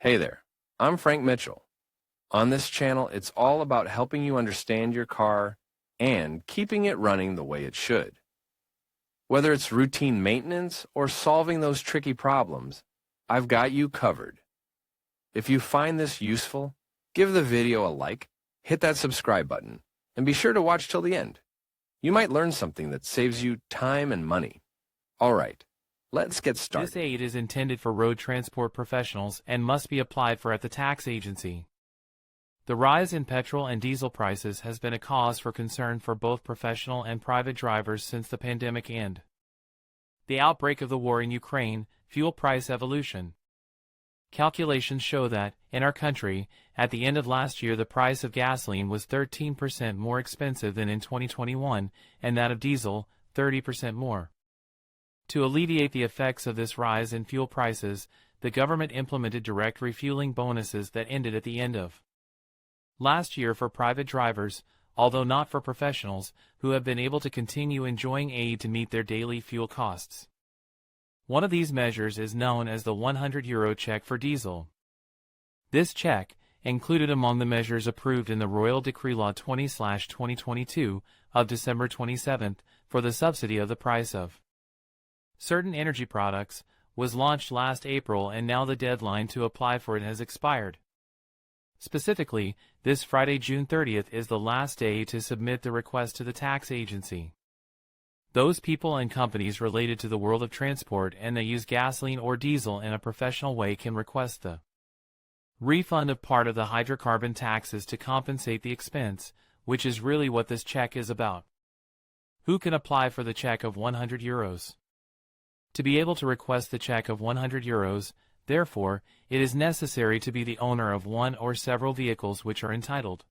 Hey there, I'm Frank Mitchell. On this channel, it's all about helping you understand your car and keeping it running the way it should. Whether it's routine maintenance or solving those tricky problems, I've got you covered. If you find this useful, give the video a like, hit that subscribe button, and be sure to watch till the end. You might learn something that saves you time and money. All right, let's get started. This aid is intended for road transport professionals and must be applied for at the tax agency. The rise in petrol and diesel prices has been a cause for concern for both professional and private drivers since the pandemic end. The outbreak of the war in Ukraine, fuel price evolution. Calculations show that, in our country, at the end of last year the price of gasoline was 13% more expensive than in 2021, and that of diesel, 30% more. To alleviate the effects of this rise in fuel prices, the government implemented direct refueling bonuses that ended at the end of last year for private drivers, although not for professionals, who have been able to continue enjoying aid to meet their daily fuel costs. One of these measures is known as the €100 check for diesel. This check, included among the measures approved in the Royal Decree Law 20/2022 of December 27, for the subsidy of the price of certain energy products, was launched last April, and now the deadline to apply for it has expired. Specifically, this Friday, June 30th, is the last day to submit the request to the tax agency. Those people and companies related to the world of transport and that use gasoline or diesel in a professional way can request the refund of part of the hydrocarbon taxes to compensate the expense, which is really what this check is about. Who can apply for the check of €100? To be able to request the check of €100, therefore, it is necessary to be the owner of one or several vehicles which are entitled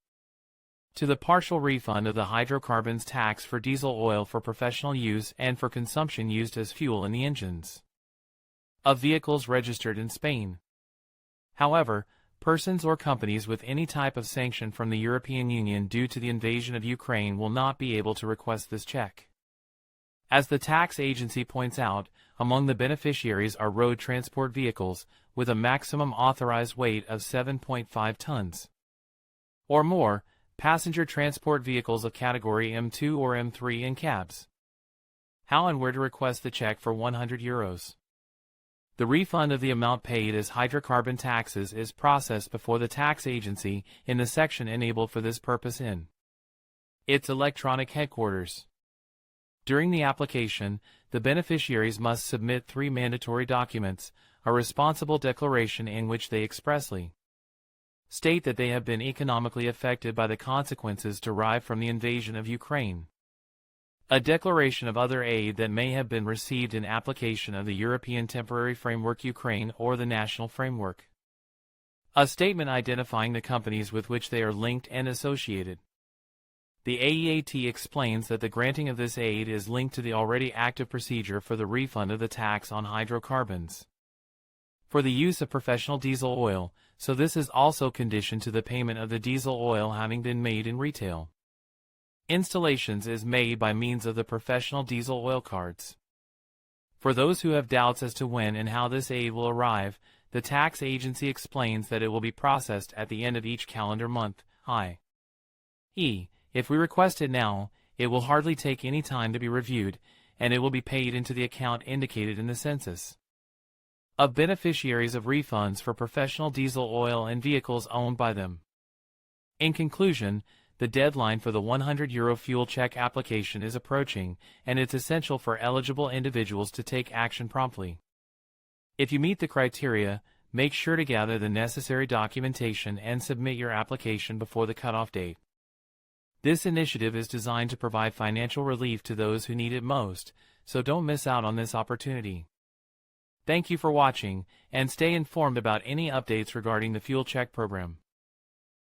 to the partial refund of the hydrocarbons tax for diesel oil for professional use and for consumption used as fuel in the engines of vehicles registered in Spain. However, persons or companies with any type of sanction from the European Union due to the invasion of Ukraine will not be able to request this check. As the tax agency points out, among the beneficiaries are road transport vehicles with a maximum authorized weight of 7.5 tons or more, passenger transport vehicles of category M2 or M3, and cabs. How and where to request the check for €100? The refund of the amount paid as hydrocarbon taxes is processed before the tax agency in the section enabled for this purpose in its electronic headquarters. During the application, the beneficiaries must submit 3 mandatory documents: a responsible declaration in which they expressly state that they have been economically affected by the consequences derived from the invasion of Ukraine, a declaration of other aid that may have been received in application of the European Temporary Framework Ukraine or the National Framework, a statement identifying the companies with which they are linked and associated. The AEAT explains that the granting of this aid is linked to the already active procedure for the refund of the tax on hydrocarbons for the use of professional diesel oil, so this is also conditioned to the payment of the diesel oil having been made in retail installations is made by means of the professional diesel oil cards. For those who have doubts as to when and how this aid will arrive, the tax agency explains that it will be processed at the end of each calendar month, i.e., if we request it now, it will hardly take any time to be reviewed, and it will be paid into the account indicated in the census of beneficiaries of refunds for professional diesel oil and vehicles owned by them. In conclusion, the deadline for the €100 fuel check application is approaching, and it's essential for eligible individuals to take action promptly. If you meet the criteria, make sure to gather the necessary documentation and submit your application before the cutoff date. This initiative is designed to provide financial relief to those who need it most, so don't miss out on this opportunity. Thank you for watching, and stay informed about any updates regarding the Fuel Check program.